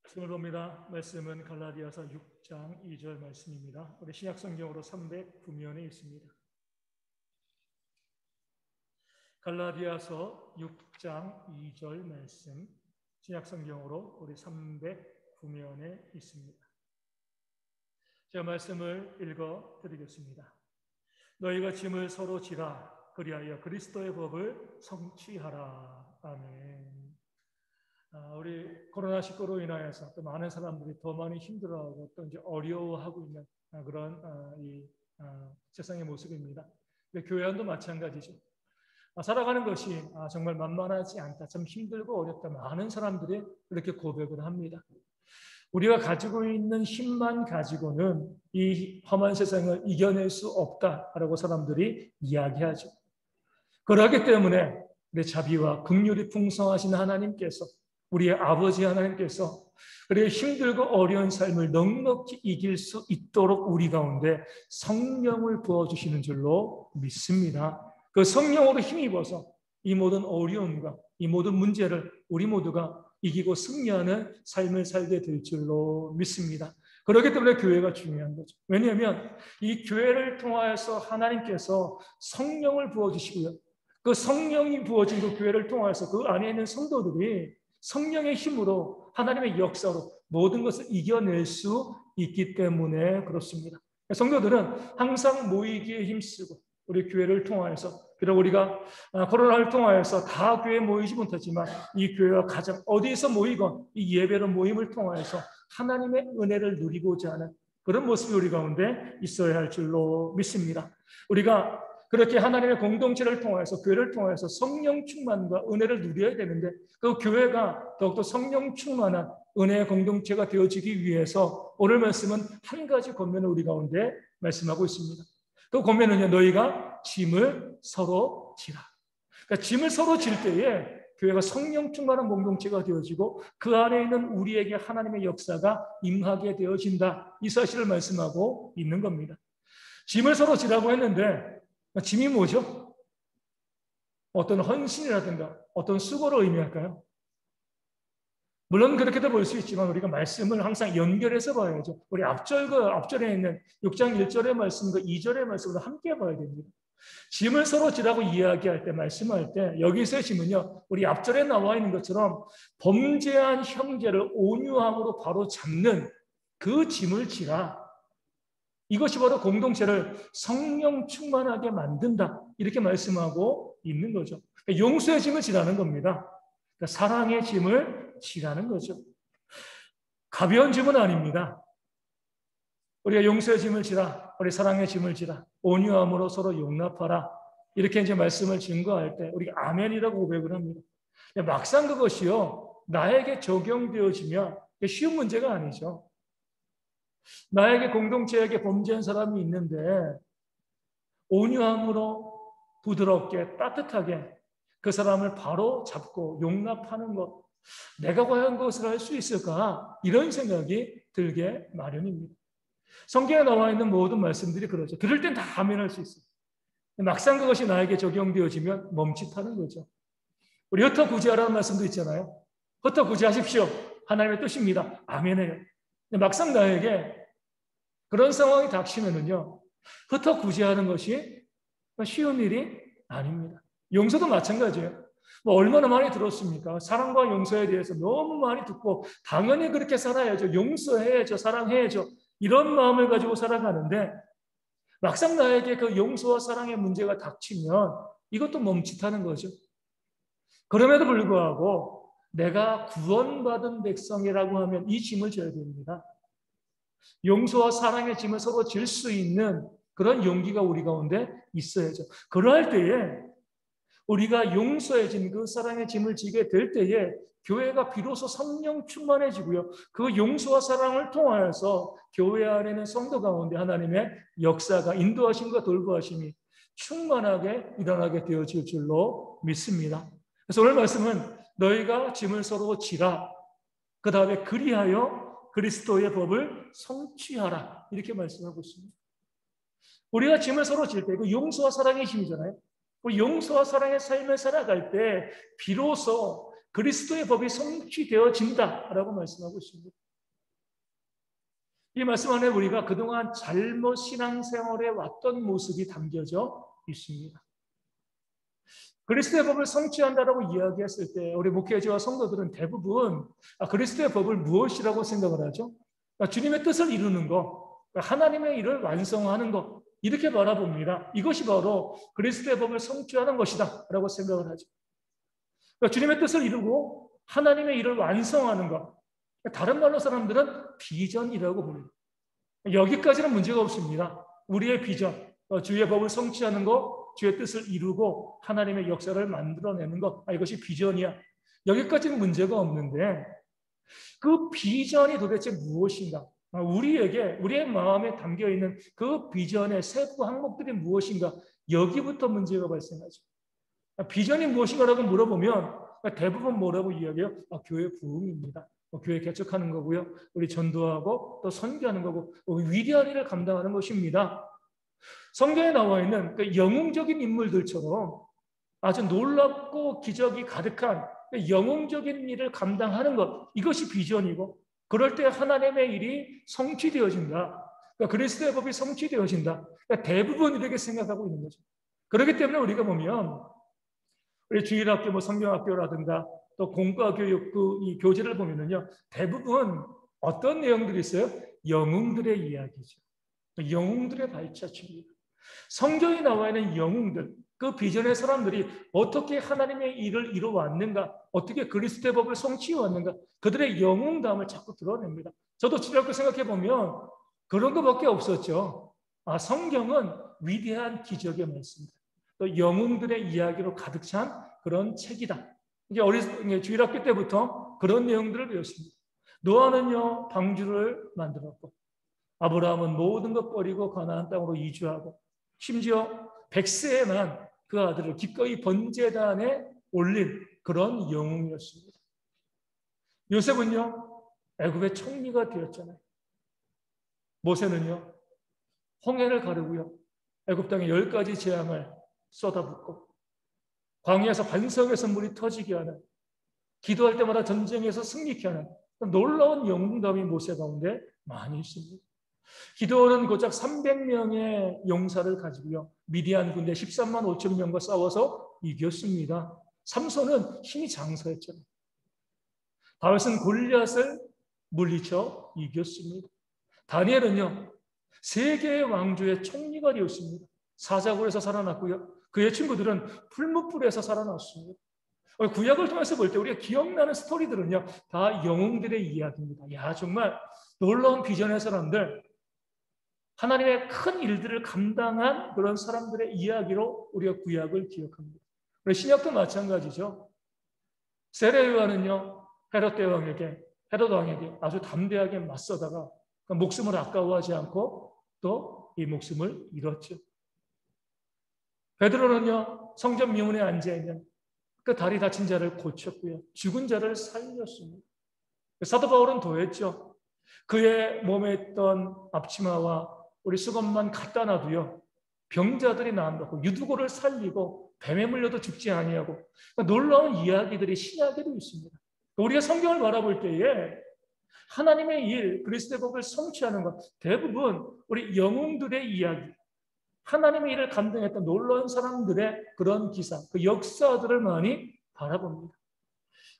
말씀을 봅니다. 말씀은 갈라디아서 6장 2절 말씀입니다. 우리 신약 성경으로 309면에 있습니다. 갈라디아서 6장 2절 말씀, 신약 성경으로 우리 309면에 있습니다. 제가 말씀을 읽어 드리겠습니다. 너희가 짐을 서로 지라, 그리하여 그리스도의 법을 성취하라. 아멘. 우리 코로나19로 인하여서 또 많은 사람들이 더 많이 힘들어하고 또 이제 어려워하고 있는 그런 세상의 모습입니다. 교회 안도 마찬가지죠. 살아가는 것이 정말 만만하지 않다, 참 힘들고 어렵다, 많은 사람들이 그렇게 고백을 합니다. 우리가 가지고 있는 힘만 가지고는 이 험한 세상을 이겨낼 수 없다라고 사람들이 이야기하죠. 그렇기 때문에 우리 자비와 긍휼이 풍성하신 하나님께서, 우리의 아버지 하나님께서 우리의 힘들고 어려운 삶을 넉넉히 이길 수 있도록 우리 가운데 성령을 부어주시는 줄로 믿습니다. 그 성령으로 힘입어서 이 모든 어려움과 이 모든 문제를 우리 모두가 이기고 승리하는 삶을 살게 될 줄로 믿습니다. 그렇기 때문에 교회가 중요한 거죠. 왜냐하면 이 교회를 통하여서 하나님께서 성령을 부어주시고요, 그 성령이 부어진 그 교회를 통하여서 그 안에 있는 성도들이 성령의 힘으로 하나님의 역사로 모든 것을 이겨낼 수 있기 때문에 그렇습니다. 성도들은 항상 모이기에 힘쓰고 우리 교회를 통하여서, 비록 우리가 코로나를 통하여서 다 교회에 모이지 못하지만 이 교회가 가장 어디에서 모이건 이 예배로 모임을 통하여서 하나님의 은혜를 누리고자 하는 그런 모습이 우리 가운데 있어야 할 줄로 믿습니다. 우리가 그렇게 하나님의 공동체를 통해서, 교회를 통해서 성령 충만과 은혜를 누려야 되는데, 그 교회가 더욱더 성령 충만한 은혜의 공동체가 되어지기 위해서 오늘 말씀은 한 가지 권면을 우리 가운데 말씀하고 있습니다. 그 권면은요, 너희가 짐을 서로 지라. 그러니까 짐을 서로 질 때에 교회가 성령 충만한 공동체가 되어지고 그 안에 있는 우리에게 하나님의 역사가 임하게 되어진다, 이 사실을 말씀하고 있는 겁니다. 짐을 서로 지라고 했는데 짐이 뭐죠? 어떤 헌신이라든가 어떤 수고를 의미할까요? 물론 그렇게도 볼 수 있지만 우리가 말씀을 항상 연결해서 봐야죠. 우리 앞절에 있는 6장 1절의 말씀과 2절의 말씀을 함께 봐야 됩니다. 짐을 서로 지라고 이야기할 때, 말씀할 때 여기서의 짐은요, 우리 앞절에 나와 있는 것처럼 범죄한 형제를 온유함으로 바로 잡는 그 짐을 지라. 이것이 바로 공동체를 성령 충만하게 만든다, 이렇게 말씀하고 있는 거죠. 용서의 짐을 지라는 겁니다. 사랑의 짐을 지라는 거죠. 가벼운 짐은 아닙니다. 우리가 용서의 짐을 지라, 우리 사랑의 짐을 지라, 온유함으로 서로 용납하라, 이렇게 이제 말씀을 증거할 때 우리가 아멘이라고 고백을 합니다. 막상 그것이요, 나에게 적용되어지면 쉬운 문제가 아니죠. 나에게 공동체에게 범죄한 사람이 있는데 온유함으로 부드럽게 따뜻하게 그 사람을 바로 잡고 용납하는 것, 내가 과연 그것을 할 수 있을까? 이런 생각이 들게 마련입니다. 성경에 나와 있는 모든 말씀들이 그러죠. 들을 땐 다 아멘할 수 있어요. 막상 그것이 나에게 적용되어지면 멈칫하는 거죠. 우리 흩어 구제하라는 말씀도 있잖아요. 흩어 구제하십시오, 하나님의 뜻입니다. 아멘해요. 막상 나에게 그런 상황이 닥치면은요, 흩어 구제하는 것이 쉬운 일이 아닙니다. 용서도 마찬가지예요. 얼마나 많이 들었습니까? 사랑과 용서에 대해서 너무 많이 듣고 당연히 그렇게 살아야죠, 용서해야죠, 사랑해야죠, 이런 마음을 가지고 살아가는데 막상 나에게 그 용서와 사랑의 문제가 닥치면 이것도 멈칫하는 거죠. 그럼에도 불구하고 내가 구원받은 백성이라고 하면 이 짐을 져야 됩니다. 용서와 사랑의 짐을 서로 질 수 있는 그런 용기가 우리 가운데 있어야죠. 그러할 때에 우리가 용서의 짐, 그 사랑의 짐을 지게 될 때에 교회가 비로소 성령 충만해지고요, 그 용서와 사랑을 통하여서 교회 안에는 성도 가운데 하나님의 역사가, 인도하심과 돌보하심이 충만하게 일어나게 되어질 줄로 믿습니다. 그래서 오늘 말씀은 너희가 짐을 서로 지라, 그 다음에 그리하여 그리스도의 법을 성취하라, 이렇게 말씀하고 있습니다. 우리가 짐을 서로 질 때 그 용서와 사랑의 힘이잖아요. 용서와 사랑의 삶을 살아갈 때 비로소 그리스도의 법이 성취되어진다라고 말씀하고 있습니다. 이 말씀 안에 우리가 그동안 잘못 신앙생활에 왔던 모습이 담겨져 있습니다. 그리스도의 법을 성취한다라고 이야기했을 때 우리 목회자와 성도들은 대부분 그리스도의 법을 무엇이라고 생각을 하죠? 주님의 뜻을 이루는 것, 하나님의 일을 완성하는 것, 이렇게 바라봅니다. 이것이 바로 그리스도의 법을 성취하는 것이다 라고 생각을 하죠. 주님의 뜻을 이루고 하나님의 일을 완성하는 것, 다른 말로 사람들은 비전이라고 부릅니다. 여기까지는 문제가 없습니다. 우리의 비전, 주의 법을 성취하는 것, 주의 뜻을 이루고 하나님의 역사를 만들어내는 것, 이것이 비전이야. 여기까지는 문제가 없는데 그 비전이 도대체 무엇인가? 우리에게, 우리의 마음에 담겨있는 그 비전의 세부 항목들이 무엇인가? 여기부터 문제가 발생하죠. 비전이 무엇인가라고 물어보면 대부분 뭐라고 이야기해요? 교회 부흥입니다. 교회 개척하는 거고요. 우리 전도하고 또 선교하는 거고 위대한 일을 감당하는 것입니다. 성경에 나와 있는 그 영웅적인 인물들처럼 아주 놀랍고 기적이 가득한 영웅적인 일을 감당하는 것, 이것이 비전이고 그럴 때 하나님의 일이 성취되어진다. 그리스도의 법이 성취되어진다. 대부분 이렇게 생각하고 있는 거죠. 그렇기 때문에 우리가 보면 우리 주일학교, 성경학교라든가 또 공과교육 이 교재를 보면은요, 대부분 어떤 내용들이 있어요? 영웅들의 이야기죠. 영웅들의 발자취입니다. 성경에 나와 있는 영웅들, 그 비전의 사람들이 어떻게 하나님의 일을 이루어왔는가, 어떻게 그리스도의 법을 성취해왔는가, 그들의 영웅담을 자꾸 드러냅니다. 저도 주일학교 생각해보면 그런 것밖에 없었죠. 성경은 위대한 기적의 말씀입니다. 또 영웅들의 이야기로 가득 찬 그런 책이다. 이제 주일학교 때부터 그런 내용들을 배웠습니다. 노아는요, 방주를 만들었고, 아브라함은 모든 것 버리고 가나안 땅으로 이주하고, 심지어 100세에만 그 아들을 기꺼이 번제단에 올린 그런 영웅이었습니다. 요셉은요, 애굽의 총리가 되었잖아요. 모세는요, 홍해를 가르고요, 애굽 땅에 10가지 재앙을 쏟아붓고, 광야에서 반석에서 물이 터지게 하는, 기도할 때마다 전쟁에서 승리케 하는 놀라운 영웅담이 모세 가운데 많이 있습니다. 기도는 고작 300명의 용사를 가지고요, 미디안 군대 13만 5천 명과 싸워서 이겼습니다. 삼손은 힘이 장사했잖아요. 다윗은 골리앗을 물리쳐 이겼습니다. 다니엘은요, 세계의 왕조의 총리가 되었습니다. 사자굴에서 살아났고요, 그의 친구들은 풀무불에서 살아났습니다. 구약을 통해서 볼 때 우리가 기억나는 스토리들은요, 다 영웅들의 이야기입니다. 야, 정말 놀라운 비전의 사람들, 하나님의 큰 일들을 감당한 그런 사람들의 이야기로 우리가 구약을 기억합니다. 우리 신약도 마찬가지죠. 세례요한은요, 헤롯 왕에게 아주 담대하게 맞서다가 목숨을 아까워하지 않고 또 이 목숨을 잃었죠. 베드로는요, 성전 미문에 앉아있는 그 다리 다친 자를 고쳤고요, 죽은 자를 살렸습니다. 사도 바울은 더했죠. 그의 몸에 있던 앞치마와 우리 수건만 갖다 놔도요, 병자들이 나온다고 유두고를 살리고 뱀에 물려도 죽지 아니하고, 놀라운 이야기들이 신약에도 있습니다. 우리가 성경을 바라볼 때에 하나님의 일, 그리스도의 법을 성취하는 것, 대부분 우리 영웅들의 이야기, 하나님의 일을 감당했던 놀라운 사람들의 그런 기사, 그 역사들을 많이 바라봅니다.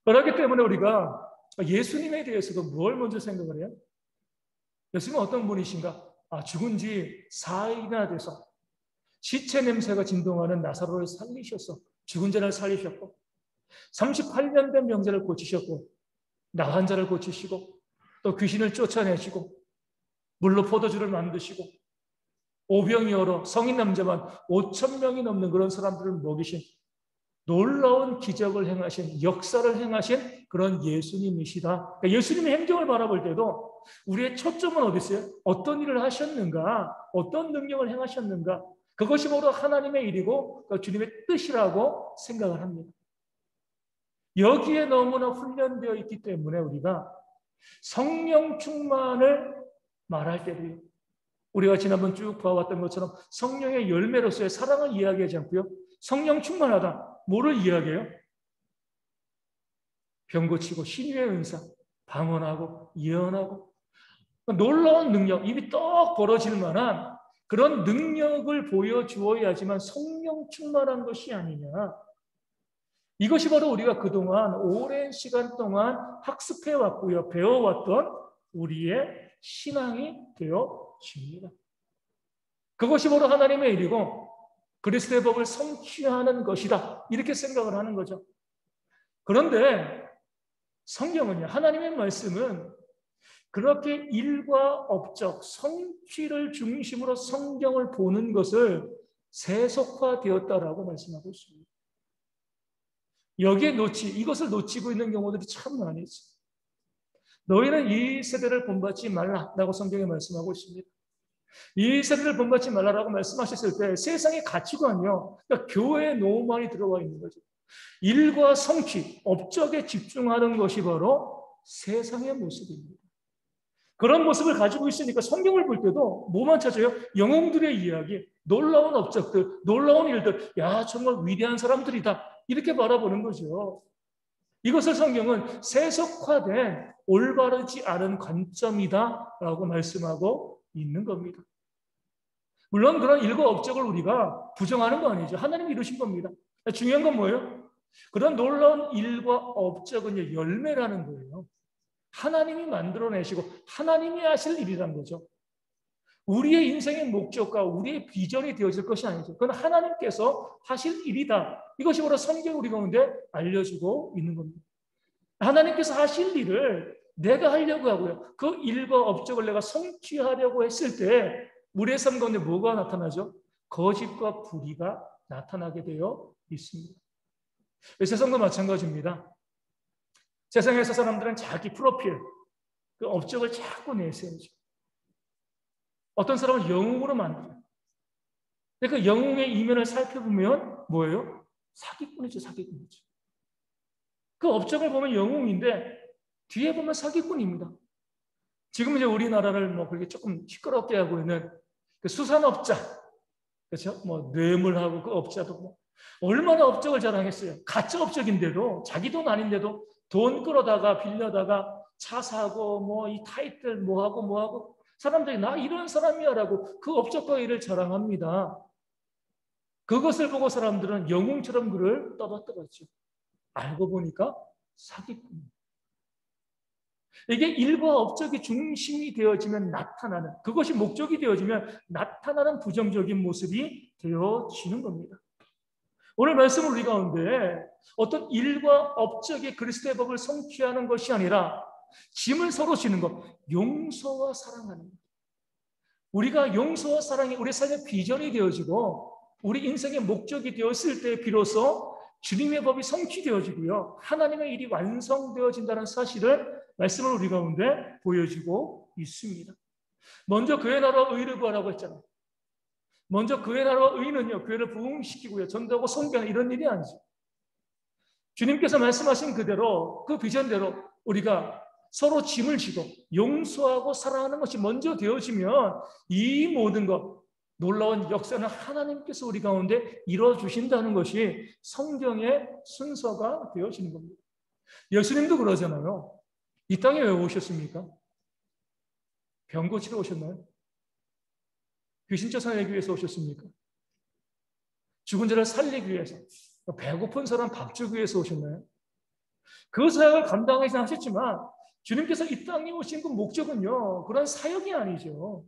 그렇기 때문에 우리가 예수님에 대해서도 뭘 먼저 생각을 해요? 예수님은 어떤 분이신가? 죽은 지 4일이나 돼서 시체 냄새가 진동하는 나사로를 살리셔서 죽은 자를 살리셨고, 38년 된 병자를 고치셨고, 나간 자를 고치시고, 또 귀신을 쫓아내시고, 물로 포도주를 만드시고, 오병이어로 성인 남자만 5,000명이 넘는 그런 사람들을 먹이신, 놀라운 기적을 행하신, 역사를 행하신 그런 예수님이시다. 그러니까 예수님의 행정을 바라볼 때도 우리의 초점은 어디 있어요? 어떤 일을 하셨는가? 어떤 능력을 행하셨는가? 그것이 바로 하나님의 일이고 주님의 뜻이라고 생각을 합니다. 여기에 너무나 훈련되어 있기 때문에 우리가 성령 충만을 말할 때도요, 우리가 지난번 쭉 봐왔던 것처럼 성령의 열매로서의 사랑을 이야기하지 않고요, 성령 충만하다, 뭐를 이야기해요? 병 고치고 신유의 은사, 방언하고 예언하고 놀라운 능력, 입이 떡 벌어질 만한 그런 능력을 보여주어야지만 성령 충만한 것이 아니냐. 이것이 바로 우리가 그동안 오랜 시간 동안 학습해왔고요, 배워왔던 우리의 신앙이 되어집니다. 그것이 바로 하나님의 일이고 그리스도의 법을 성취하는 것이다. 이렇게 생각을 하는 거죠. 그런데 성경은요, 하나님의 말씀은 그렇게 일과 업적, 성취를 중심으로 성경을 보는 것을 세속화되었다라고 말씀하고 있습니다. 이것을 놓치고 있는 경우들이 참 많이 있습니다. 너희는 이 세대를 본받지 말라라고 성경에 말씀하고 있습니다. 이 세대를 본받지 말라라고 말씀하셨을 때 세상의 가치관이요, 그러니까 교회에 너무 많이 들어와 있는 거죠. 일과 성취, 업적에 집중하는 것이 바로 세상의 모습입니다. 그런 모습을 가지고 있으니까 성경을 볼 때도 뭐만 찾아요? 영웅들의 이야기, 놀라운 업적들, 놀라운 일들, 야 정말 위대한 사람들이다 이렇게 바라보는 거죠. 이것을 성경은 세속화된 올바르지 않은 관점이다라고 말씀하고 있는 겁니다. 물론 그런 일과 업적을 우리가 부정하는 거 아니죠. 하나님이 이루신 겁니다. 중요한 건 뭐예요? 그런 놀라운 일과 업적은 열매라는 거예요. 하나님이 만들어내시고 하나님이 하실 일이란 거죠. 우리의 인생의 목적과 우리의 비전이 되어질 것이 아니죠. 그건 하나님께서 하실 일이다. 이것이 바로 성경 우리 가운데 알려주고 있는 겁니다. 하나님께서 하실 일을 내가 하려고 하고요. 그 일과 업적을 내가 성취하려고 했을 때 우리의 삶 가운데 뭐가 나타나죠? 거짓과 불의가 나타나게 되어 있습니다. 세상도 마찬가지입니다. 세상에서 사람들은 자기 프로필, 그 업적을 자꾸 내세우죠. 어떤 사람은 영웅으로 만들어요. 근데 그 영웅의 이면을 살펴보면 뭐예요? 사기꾼이죠, 사기꾼이죠. 그 업적을 보면 영웅인데 뒤에 보면 사기꾼입니다. 지금 이제 우리나라를 뭐 그렇게 조금 시끄럽게 하고 있는 그 수산업자, 그렇죠? 뭐 뇌물하고 그 업자도 뭐 얼마나 업적을 자랑했어요. 가짜 업적인데도 자기 돈 아닌데도 돈 끌어다가 빌려다가 차 사고 뭐 이 타이틀 뭐하고 사람들이 나 이런 사람이야라고 그 업적과 일을 자랑합니다. 그것을 보고 사람들은 영웅처럼 그를 떠받들었죠. 알고 보니까 사기꾼. 이게 일과 업적이 중심이 되어지면 나타나는, 그것이 목적이 되어지면 나타나는 부정적인 모습이 되어지는 겁니다. 오늘 말씀은 우리 가운데 어떤 일과 업적이 그리스도의 법을 성취하는 것이 아니라 짐을 서로 지는 것, 용서와 사랑하는 것. 우리가 용서와 사랑이 우리 삶의 비전이 되어지고 우리 인생의 목적이 되었을 때 비로소 주님의 법이 성취되어지고요. 하나님의 일이 완성되어진다는 사실을 말씀을 우리 가운데 보여주고 있습니다. 먼저 그의 나라와 의를 구하라고 했잖아요. 먼저 그의 나라와 의는요, 교회를 부흥시키고요, 전도하고 선교하는 이런 일이 아니죠. 주님께서 말씀하신 그대로, 그 비전대로 우리가 서로 짐을 지고 용서하고 사랑하는 것이 먼저 되어지면 이 모든 것, 놀라운 역사는 하나님께서 우리 가운데 이루어주신다는 것이 성경의 순서가 되어지는 겁니다. 예수님도 그러잖아요. 이 땅에 왜 오셨습니까? 병 고치러 오셨나요? 귀신 쫓아내기 위해서 오셨습니까? 죽은 자를 살리기 위해서, 배고픈 사람 밥 주기 위해서 오셨나요? 그 사역을 감당하시긴 하셨지만 주님께서 이 땅에 오신 그 목적은요, 그런 사역이 아니죠.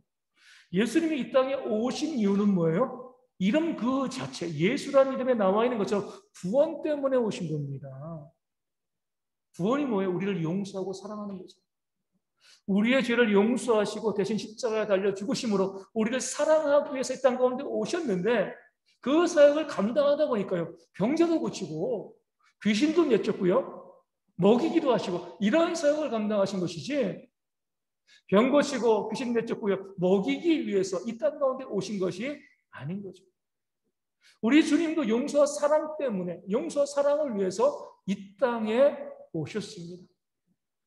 예수님이 이 땅에 오신 이유는 뭐예요? 이름 그 자체, 예수라는 이름에 나와 있는 것처럼 구원 때문에 오신 겁니다. 구원이 뭐예요? 우리를 용서하고 사랑하는 거죠. 우리의 죄를 용서하시고 대신 십자가에 달려 죽으심으로 우리를 사랑하기 위해서 이 땅 가운데 오셨는데 그 사역을 감당하다 보니까요, 병자도 고치고 귀신도 내쫓고요, 먹이기도 하시고 이런 사역을 감당하신 것이지, 병 고치고 귀신 내쫓고요, 먹이기 위해서 이 땅 가운데 오신 것이 아닌 거죠. 우리 주님도 용서와 사랑 때문에, 용서와 사랑을 위해서 이 땅에 오셨습니다.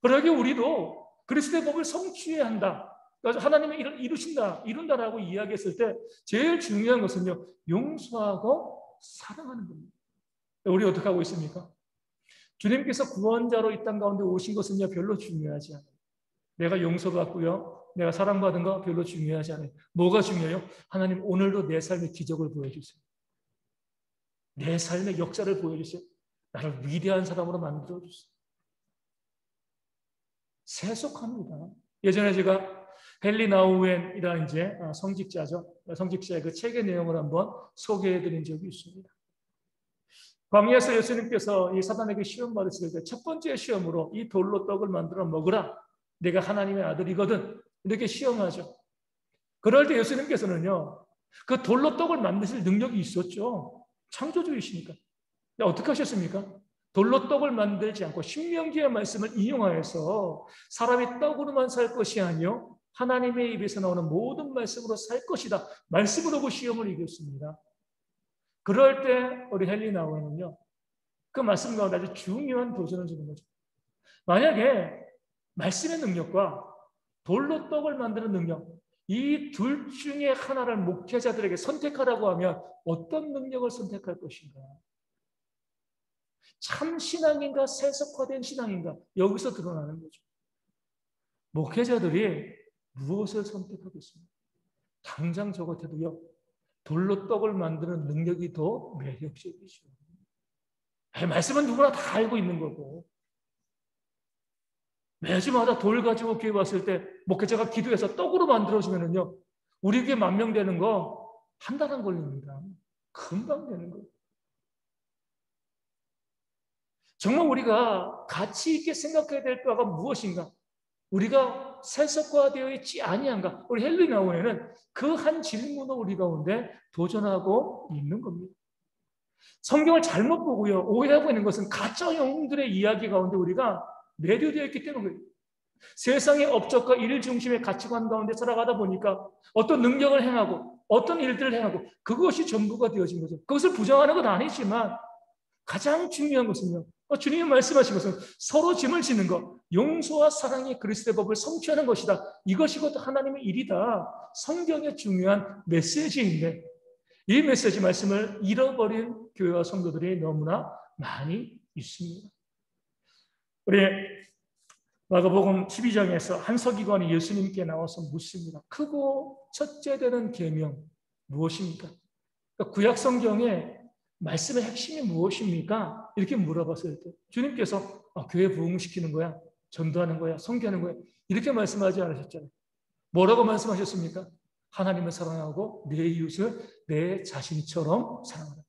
그러기 우리도 그리스도의 법을 성취해야 한다, 하나님의 일을 이룬다라고 이야기했을 때 제일 중요한 것은요, 용서하고 사랑하는 겁니다. 우리 어떻게 하고 있습니까? 주님께서 구원자로 이 땅 가운데 오신 것은요, 별로 중요하지 않아요. 내가 용서받고요, 내가 사랑받은 거 별로 중요하지 않아요. 뭐가 중요해요? 하나님, 오늘도 내 삶의 기적을 보여주세요. 내 삶의 역사를 보여주세요. 나를 위대한 사람으로 만들어주세요. 세속합니다. 예전에 제가 헨리 나우엔이라는 이제 성직자죠. 성직자의 그 책의 내용을 한번 소개해드린 적이 있습니다. 광야에서 예수님께서 이 사단에게 시험 받으실 때 첫 번째 시험으로 이 돌로 떡을 만들어 먹으라. 내가 하나님의 아들이거든. 이렇게 시험하죠. 그럴 때 예수님께서는요, 그 돌로 떡을 만드실 능력이 있었죠. 창조주이시니까. 어떻게 하셨습니까? 돌로 떡을 만들지 않고 신명기의 말씀을 인용하여서 사람이 떡으로만 살 것이 아니요 하나님의 입에서 나오는 모든 말씀으로 살 것이다. 말씀으로 그 시험을 이겼습니다. 그럴 때 우리 헨리 나우엔은요, 그 말씀 가운데 아주 중요한 도전을 주는 거죠. 만약에 말씀의 능력과 돌로 떡을 만드는 능력, 이 둘 중에 하나를 목회자들에게 선택하라고 하면 어떤 능력을 선택할 것인가? 참 신앙인가 세속화된 신앙인가? 여기서 드러나는 거죠. 목회자들이 무엇을 선택하겠습니까? 당장 저 같아도요, 돌로 떡을 만드는 능력이 더 매력적이죠. 말씀은 누구나 다 알고 있는 거고, 매주마다 돌 가지고 교회 왔을 때 목회자가 기도해서 떡으로 만들어주면은요, 우리 교회 10,000명 되는 거 한 달 안 걸립니다. 금방 되는 거예요. 정말 우리가 가치 있게 생각해야 될 바가 무엇인가? 우리가 세속화되어 있지 아니한가? 우리 헨리 나우엔은 그 한 질문을 우리 가운데 도전하고 있는 겁니다. 성경을 잘못 보고요, 오해하고 있는 것은 가짜 영웅들의 이야기 가운데 우리가 매료되어 있기 때문에 세상의 업적과 일 중심의 가치관 가운데 살아가다 보니까 어떤 능력을 행하고 어떤 일들을 행하고 그것이 전부가 되어진 거죠. 그것을 부정하는 건 아니지만 가장 중요한 것은요, 주님이 말씀하신 것은 서로 짐을 지는 것, 용서와 사랑이 그리스도의 법을 성취하는 것이다. 이것이 곧 하나님의 일이다. 성경의 중요한 메시지인데 이 메시지 말씀을 잃어버린 교회와 성도들이 너무나 많이 있습니다. 우리 마가복음 12장에서 한 서기관이 예수님께 나와서 묻습니다. 크고 첫째 되는 계명 무엇입니까? 그러니까 구약 성경에 말씀의 핵심이 무엇입니까? 이렇게 물어봤을 때 주님께서 교회 부흥시키는 거야, 전도하는 거야, 선교하는 거야 이렇게 말씀하지 않으셨잖아요. 뭐라고 말씀하셨습니까? 하나님을 사랑하고 내 이웃을 내 자신처럼 사랑하라.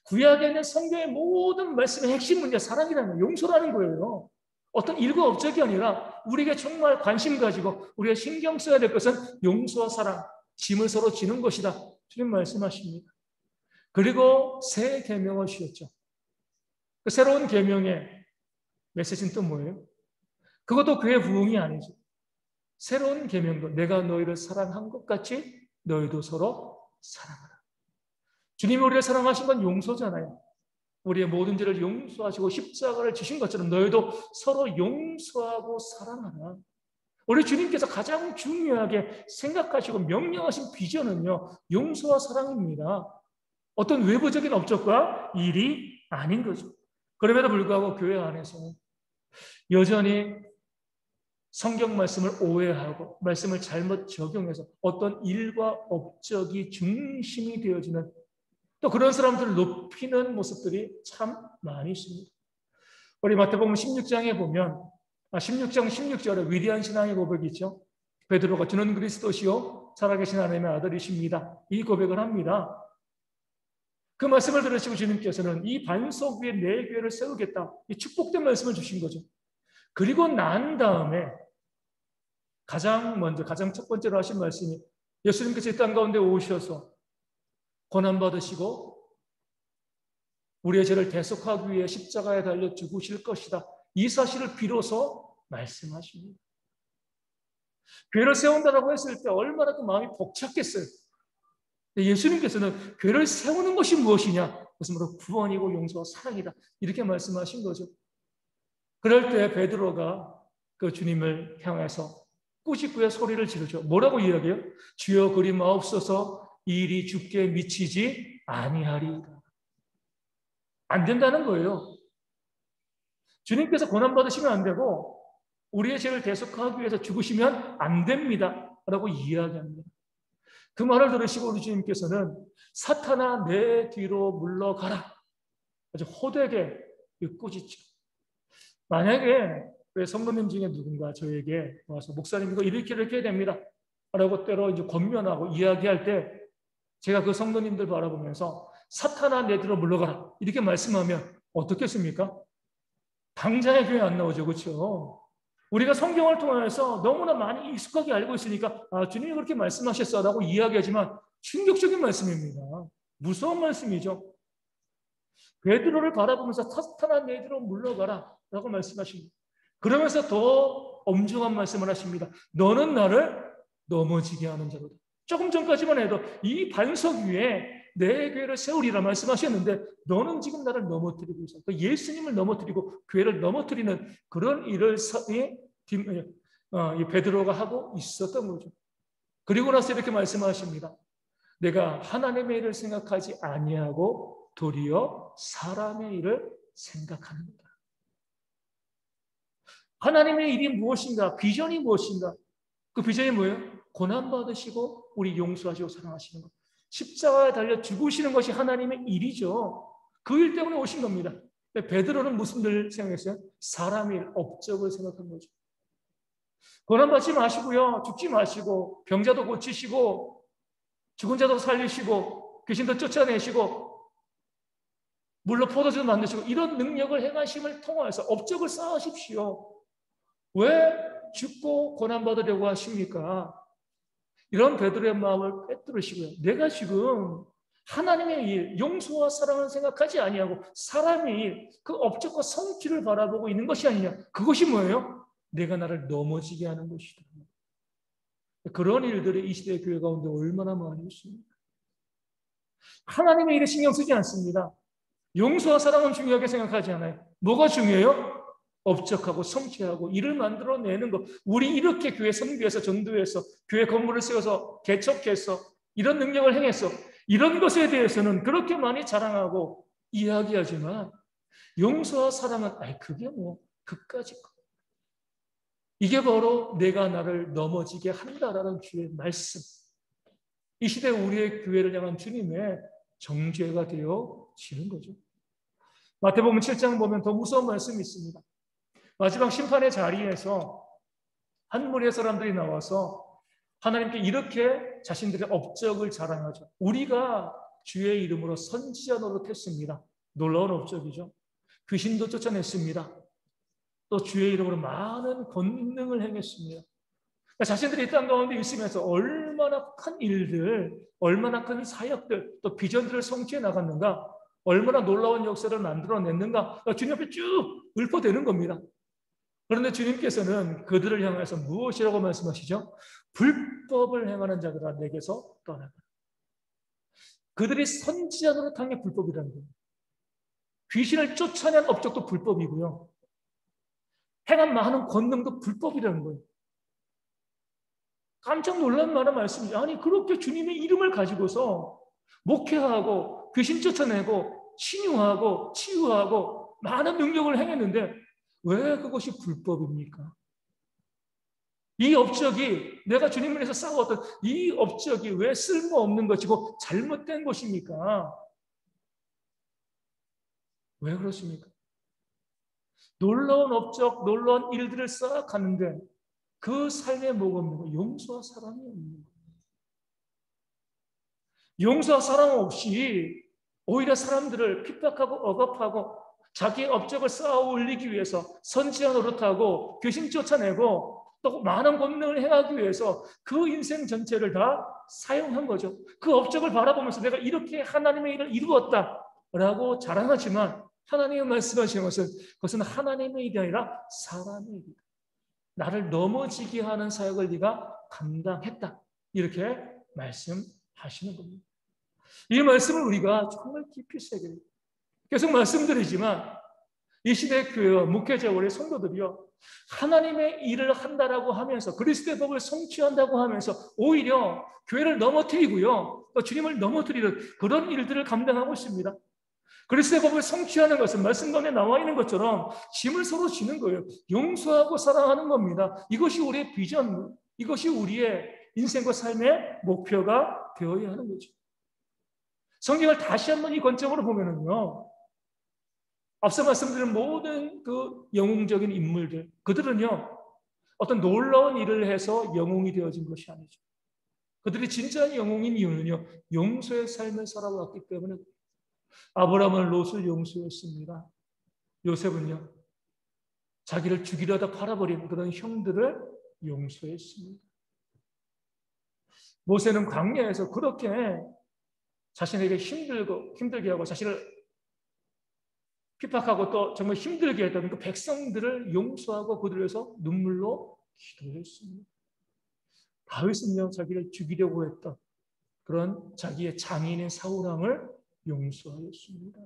구약에 있는 성경의 모든 말씀의 핵심 문제 사랑이라는 거예요. 용서라는 거예요. 어떤 일과 업적이 아니라 우리에게 정말 관심 가지고 우리가 신경 써야 될 것은 용서와 사랑, 짐을 서로 지는 것이다. 주님 말씀하십니다. 그리고 새 계명을 주셨죠. 그 새로운 계명의 메시지는 또 뭐예요? 그것도 그의 부흥이 아니죠. 새로운 계명도 내가 너희를 사랑한 것 같이 너희도 서로 사랑하라. 주님이 우리를 사랑하신 건 용서잖아요. 우리의 모든 죄를 용서하시고 십자가를 지신 것처럼 너희도 서로 용서하고 사랑하라. 우리 주님께서 가장 중요하게 생각하시고 명령하신 비전은요, 용서와 사랑입니다. 어떤 외부적인 업적과 일이 아닌 거죠. 그럼에도 불구하고 교회 안에서는 여전히 성경 말씀을 오해하고 말씀을 잘못 적용해서 어떤 일과 업적이 중심이 되어지는 또 그런 사람들을 높이는 모습들이 참 많이 있습니다. 우리 마태복음 16장에 보면 16장 16절에 위대한 신앙의 고백이 있죠. 베드로가 주는 그리스도시요 살아계신 하나님의 아들이십니다. 이 고백을 합니다. 그 말씀을 들으시고 주님께서는 이 반석 위에 내 교회를 세우겠다. 이 축복된 말씀을 주신 거죠. 그리고 난 다음에 가장 첫 번째로 하신 말씀이 예수님께서 이 땅 가운데 오셔서 고난받으시고 우리의 죄를 대속하기 위해 십자가에 달려 죽으실 것이다. 이 사실을 비로소 말씀하십니다. 교회를 세운다라고 했을 때 얼마나 그 마음이 벅찼겠어요. 예수님께서는 교회를 세우는 것이 무엇이냐? 그것은 바로 구원이고 용서와 사랑이다. 이렇게 말씀하신 거죠. 그럴 때 베드로가 그 주님을 향해서 꾸짖고의 소리를 지르죠. 뭐라고 이야기해요? 주여 그리 마옵소서 이 일이 주께 미치지 아니하리이다. 안 된다는 거예요. 주님께서 고난받으시면 안 되고 우리의 죄를 대속하기 위해서 죽으시면 안 됩니다 라고 이야기합니다. 그 말을 들으시고 우리 주님께서는 사탄아 내 뒤로 물러가라 아주 호되게 꾸짖죠. 만약에 우리 성도님 중에 누군가 저에게 와서 목사님 이거 이렇게 해야 됩니다 라고 때로 이제 권면하고 이야기할 때 제가 그 성도님들 바라보면서 사탄아 내 뒤로 물러가라 이렇게 말씀하면 어떻겠습니까? 당장에 교회 안 나오죠. 그렇죠? 우리가 성경을 통해서 너무나 많이 익숙하게 알고 있으니까 주님이 그렇게 말씀하셨어라고 이야기하지만 충격적인 말씀입니다. 무서운 말씀이죠. 베드로를 바라보면서 사탄아 내 뒤로 물러가라 라고 말씀하십니다. 그러면서 더 엄중한 말씀을 하십니다. 너는 나를 넘어지게 하는 자로다. 조금 전까지만 해도 이 반석 위에 내 교회를 세우리라 말씀하셨는데 너는 지금 나를 넘어뜨리고 있어. 예수님을 넘어뜨리고 교회를 넘어뜨리는 그런 일을 베드로가 하고 있었던 거죠. 그리고 나서 이렇게 말씀하십니다. 내가 하나님의 일을 생각하지 아니하고 도리어 사람의 일을 생각합니다. 하나님의 일이 무엇인가? 비전이 무엇인가? 그 비전이 뭐예요? 고난받으시고 우리 용서하시고 사랑하시는 것. 십자가에 달려 죽으시는 것이 하나님의 일이죠. 그 일 때문에 오신 겁니다. 베드로는 무슨 일을 생각했어요? 사람의 일, 업적을 생각한 거죠. 고난받지 마시고요. 죽지 마시고 병자도 고치시고 죽은 자도 살리시고 귀신도 쫓아내시고 물로 포도주도 만드시고 이런 능력을 행하심을 통해서 업적을 쌓으십시오. 왜 죽고 고난받으려고 하십니까? 이런 베드로의 마음을 빼뜨리시고요. 내가 지금 하나님의 일, 용서와 사랑을 생각하지 아니하고 사람의 일, 그 업적과 성취를 바라보고 있는 것이 아니냐. 그것이 뭐예요? 내가 나를 넘어지게 하는 것이다. 그런 일들이 이 시대의 교회 가운데 얼마나 많이 있습니까? 하나님의 일에 신경 쓰지 않습니다. 용서와 사랑은 중요하게 생각하지 않아요. 뭐가 중요해요? 업적하고 성취하고 일을 만들어내는 것. 우리 이렇게 교회 선교해서 전도해서 교회 건물을 세워서 개척해서 이런 능력을 행해서 이런 것에 대해서는 그렇게 많이 자랑하고 이야기하지만 용서와 사랑은 그게 뭐 그까짓 거. 이게 바로 내가 나를 넘어지게 한다라는 주의 말씀. 이 시대 우리의 교회를 향한 주님의 정죄가 되어지는 거죠. 마태복음 7장 보면 더 무서운 말씀이 있습니다. 마지막 심판의 자리에서 한 무리의 사람들이 나와서 하나님께 이렇게 자신들의 업적을 자랑하죠. 우리가 주의 이름으로 선지자 노릇했습니다. 놀라운 업적이죠. 귀신도 쫓아냈습니다. 또 주의 이름으로 많은 권능을 행했습니다. 자신들이 이 땅 가운데 있으면서 얼마나 큰 일들, 얼마나 큰 사역들, 또 비전들을 성취해 나갔는가, 얼마나 놀라운 역사를 만들어냈는가 주님 앞에 쭉 읊어대는 겁니다. 그런데 주님께서는 그들을 향해서 무엇이라고 말씀하시죠? 불법을 행하는 자들아 내게서 떠나라. 그들이 선지자 노릇한 게 불법이라는 거예요. 귀신을 쫓아낸 업적도 불법이고요. 행한 많은 권능도 불법이라는 거예요. 깜짝 놀란 말씀이죠. 아니 그렇게 주님의 이름을 가지고서 목회하고 귀신 쫓아내고 신유하고 치유하고 많은 능력을 행했는데 왜 그것이 불법입니까? 이 업적이 내가 주님을 위해서 쌓아왔던 이 업적이 왜 쓸모없는 것이고 잘못된 것입니까? 왜 그렇습니까? 놀라운 업적, 놀라운 일들을 쌓아가는데 그 삶에 뭐가 없는 거예요? 용서와 사랑이 없는 거예요. 용서와 사랑 없이 오히려 사람들을 핍박하고 억압하고 자기의 업적을 쌓아 올리기 위해서 선지자 노릇하고 귀신 쫓아내고 또 많은 권능을 행하기 위해서 그 인생 전체를 다 사용한 거죠. 그 업적을 바라보면서 내가 이렇게 하나님의 일을 이루었다라고 자랑하지만 하나님의 말씀하시는 것은 그것은 하나님의 일이 아니라 사람의 일이다. 나를 넘어지게 하는 사역을 네가 감당했다. 이렇게 말씀하시는 겁니다. 이 말씀을 우리가 정말 깊이 새겨요. 계속 말씀드리지만 이 시대 교회와 목회자 우리 성도들이요 하나님의 일을 한다라고 하면서 그리스도의 법을 성취한다고 하면서 오히려 교회를 넘어뜨리고요 또 주님을 넘어뜨리는 그런 일들을 감당하고 있습니다. 그리스도의 법을 성취하는 것은 말씀 가운데 나와 있는 것처럼 짐을 서로 지는 거예요. 용서하고 사랑하는 겁니다. 이것이 우리의 비전, 이것이 우리의 인생과 삶의 목표가 되어야 하는 거죠. 성경을 다시 한번 이 관점으로 보면은요, 앞서 말씀드린 모든 그 영웅적인 인물들, 그들은요, 어떤 놀라운 일을 해서 영웅이 되어진 것이 아니죠. 그들이 진짜 영웅인 이유는요, 용서의 삶을 살아왔기 때문에. 아브라함은 롯을 용서했습니다. 요셉은요, 자기를 죽이려다 팔아버린 그런 형들을 용서했습니다. 모세는 광야에서 그렇게 자신에게 힘들게 하고 자신을 핍박하고 또 정말 힘들게 했던 그 백성들을 용서하고 그들을 위해서 눈물로 기도했습니다. 다윗은요, 자기를 죽이려고 했던 그런 자기의 장인인 사울왕을 용서하였습니다.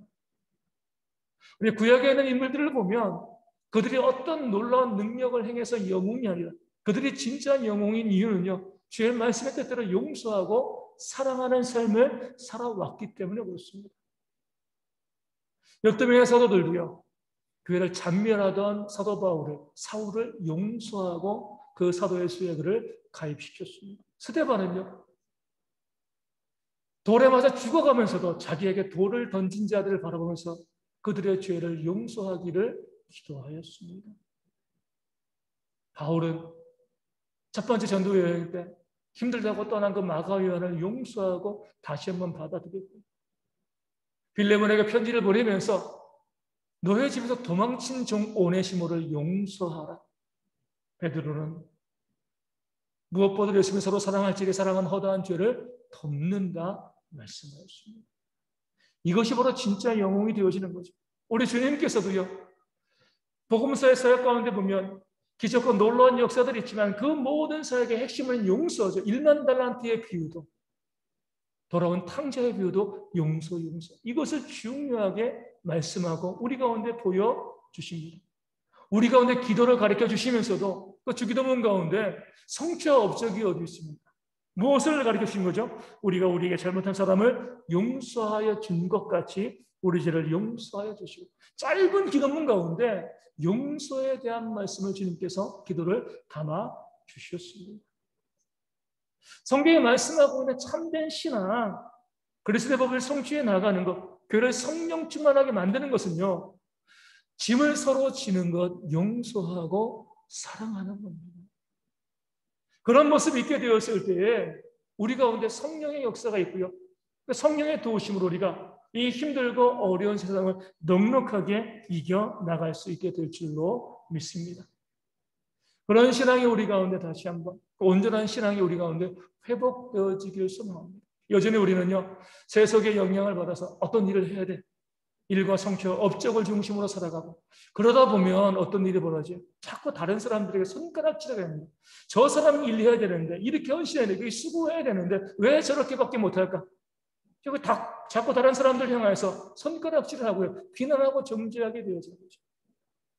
우리 구약에 있는 인물들을 보면 그들이 어떤 놀라운 능력을 행해서 영웅이 아니라 그들이 진짜 영웅인 이유는요, 주의 말씀의 뜻대로 용서하고 사랑하는 삶을 살아왔기 때문에 그렇습니다. 역대 명의 사도들도요, 교회를 잔멸하던 사도 바울을, 사울을 용서하고 그 사도의 수에 그를 가입시켰습니다. 스데반은요, 돌에 맞아 죽어가면서도 자기에게 돌을 던진 자들을 바라보면서 그들의 죄를 용서하기를 기도하였습니다. 바울은 첫 번째 전도 여행 때 힘들다고 떠난 그 마가 요한을 용서하고 다시 한번 받아들였고, 빌레몬에게 편지를 보내면서 너의 집에서 도망친 종 오네시모를 용서하라. 베드로는 무엇보다 열심히 서로 사랑할지니 사랑은 허다한 죄를 덮는다 말씀하였습니다. 이것이 바로 진짜 영웅이 되어지는 거죠. 우리 주님께서도요, 복음서의 사역 가운데 보면 기적과 놀라운 역사들이 있지만 그 모든 사역의 핵심은 용서죠. 1만 달란트의 비유도, 돌아온 탕자의 비유도 용서. 이것을 중요하게 말씀하고 우리 가운데 보여주십니다. 우리 가운데 기도를 가르쳐 주시면서도 그 주기도문 가운데 성취와 업적이 어디 있습니까? 무엇을 가르쳐 주신 거죠? 우리가 우리에게 잘못한 사람을 용서하여 준 것 같이 우리 죄를 용서하여 주시고, 짧은 기도문 가운데 용서에 대한 말씀을 주님께서 기도를 담아 주셨습니다. 성경에 말씀하고 있는 참된 신앙, 그리스도의 법을 성취해 나가는 것, 교회를 성령 충만하게 만드는 것은요, 짐을 서로 지는 것, 용서하고 사랑하는 겁니다. 그런 모습이 있게 되었을 때에 우리 가운데 성령의 역사가 있고요, 성령의 도우심으로 우리가 이 힘들고 어려운 세상을 넉넉하게 이겨나갈 수 있게 될 줄로 믿습니다. 그런 신앙이 우리 가운데 다시 한번, 온전한 신앙이 우리 가운데 회복되어지길 소망합니다. 여전히 우리는요, 세속의 영향을 받아서 어떤 일을 해야 돼, 일과 성취, 업적을 중심으로 살아가고, 그러다 보면 어떤 일이 벌어져요? 자꾸 다른 사람들에게 손가락질을 합니다. 저 사람 일 해야 되는데, 이렇게 헌신해야 되는데, 수고해야 되는데 왜 저렇게밖에 못할까? 자꾸 다른 사람들 향해서 손가락질을 하고요, 비난하고 정죄하게 되어지는 거죠.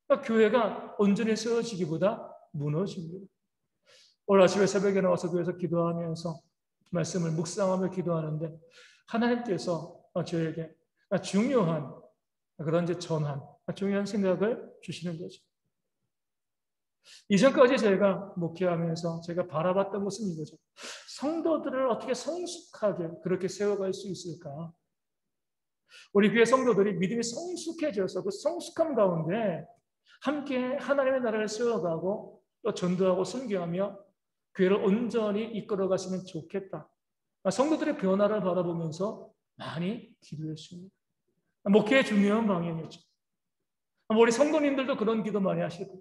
그러니까 교회가 온전히 세워지기보다 무너집니다. 오늘 아침에 새벽에 나와서 교회에서 기도하면서 말씀을 묵상하며 기도하는데, 하나님께서 저에게 중요한 그런 중요한 생각을 주시는 거죠. 이전까지 제가 목회하면서 제가 바라봤던 것은 이거죠. 성도들을 어떻게 성숙하게 그렇게 세워갈 수 있을까? 우리 교회 성도들이 믿음이 성숙해져서 그 성숙함 가운데 함께 하나님의 나라를 세워가고 또 전도하고 선교하며 교회를 온전히 이끌어갔으면 좋겠다. 성도들의 변화를 바라보면서 많이 기도했습니다. 목회의 중요한 방향이었죠. 우리 성도님들도 그런 기도 많이 하시고,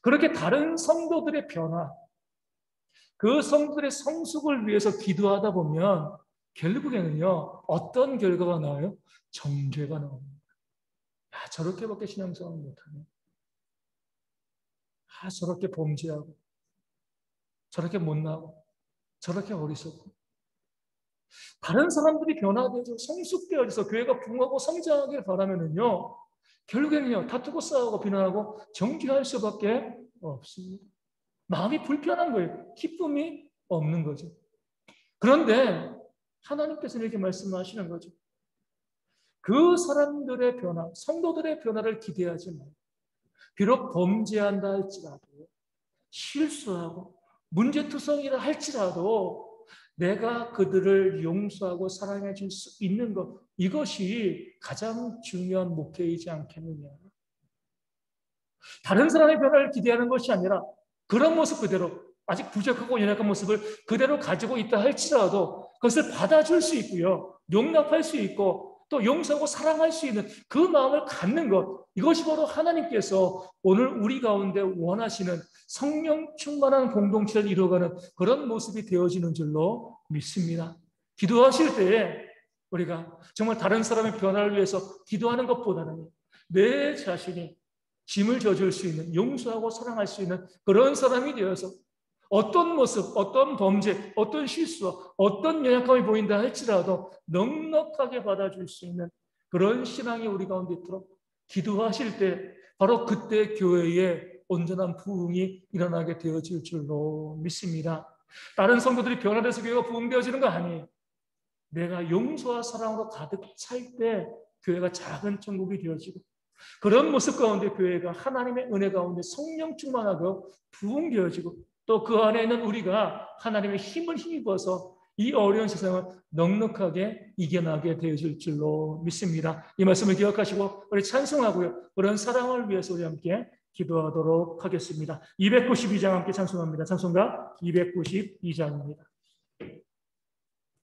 그렇게 다른 성도들의 변화, 그 성도들의 성숙을 위해서 기도하다 보면 결국에는요, 어떤 결과가 나와요? 정죄가 나옵니다. 저렇게밖에 신앙생활 못하네. 저렇게 범죄하고, 저렇게 못나고, 저렇게 어리석고. 다른 사람들이 변화되어서 성숙되어져서 교회가 부흥하고 성장하길 바라면은요, 결국에는요, 다투고 싸우고 비난하고 정죄할 수밖에 없습니다. 마음이 불편한 거예요. 기쁨이 없는 거죠. 그런데 하나님께서는 이렇게 말씀하시는 거죠. 그 사람들의 변화, 성도들의 변화를 기대하지 말고 비록 범죄한다 할지라도 실수하고 문제투성이라 할지라도 내가 그들을 용서하고 사랑해 줄 수 있는 것, 이것이 가장 중요한 목표이지 않겠느냐. 다른 사람의 변화를 기대하는 것이 아니라 그런 모습 그대로, 아직 부족하고 연약한 모습을 그대로 가지고 있다 할지라도 그것을 받아줄 수 있고요, 용납할 수 있고 또 용서하고 사랑할 수 있는 그 마음을 갖는 것, 이것이 바로 하나님께서 오늘 우리 가운데 원하시는 성령 충만한 공동체를 이루어가는 그런 모습이 되어지는 줄로 믿습니다. 기도하실 때에 우리가 정말 다른 사람의 변화를 위해서 기도하는 것보다는 내 자신이 짐을 져줄 수 있는, 용서하고 사랑할 수 있는 그런 사람이 되어서 어떤 모습, 어떤 범죄, 어떤 실수, 어떤 연약함이 보인다 할지라도 넉넉하게 받아줄 수 있는 그런 신앙이 우리 가운데 있도록 기도하실 때 바로 그때 교회에 온전한 부흥이 일어나게 되어질 줄로 믿습니다. 다른 성도들이 변화돼서 교회가 부흥되어지는 거 아니에요. 내가 용서와 사랑으로 가득 찰 때 교회가 작은 천국이 되어지고 그런 모습 가운데 교회가 하나님의 은혜 가운데 성령 충만하고 부흥되어지고 또 그 안에 있는 우리가 하나님의 힘을 힘입어서 이 어려운 세상을 넉넉하게 이겨나게 되어질 줄로 믿습니다. 이 말씀을 기억하시고 우리 찬송하고요, 그런 사랑을 위해서 우리 함께 기도하도록 하겠습니다. 292장 함께 찬송합니다. 찬송가 292장입니다.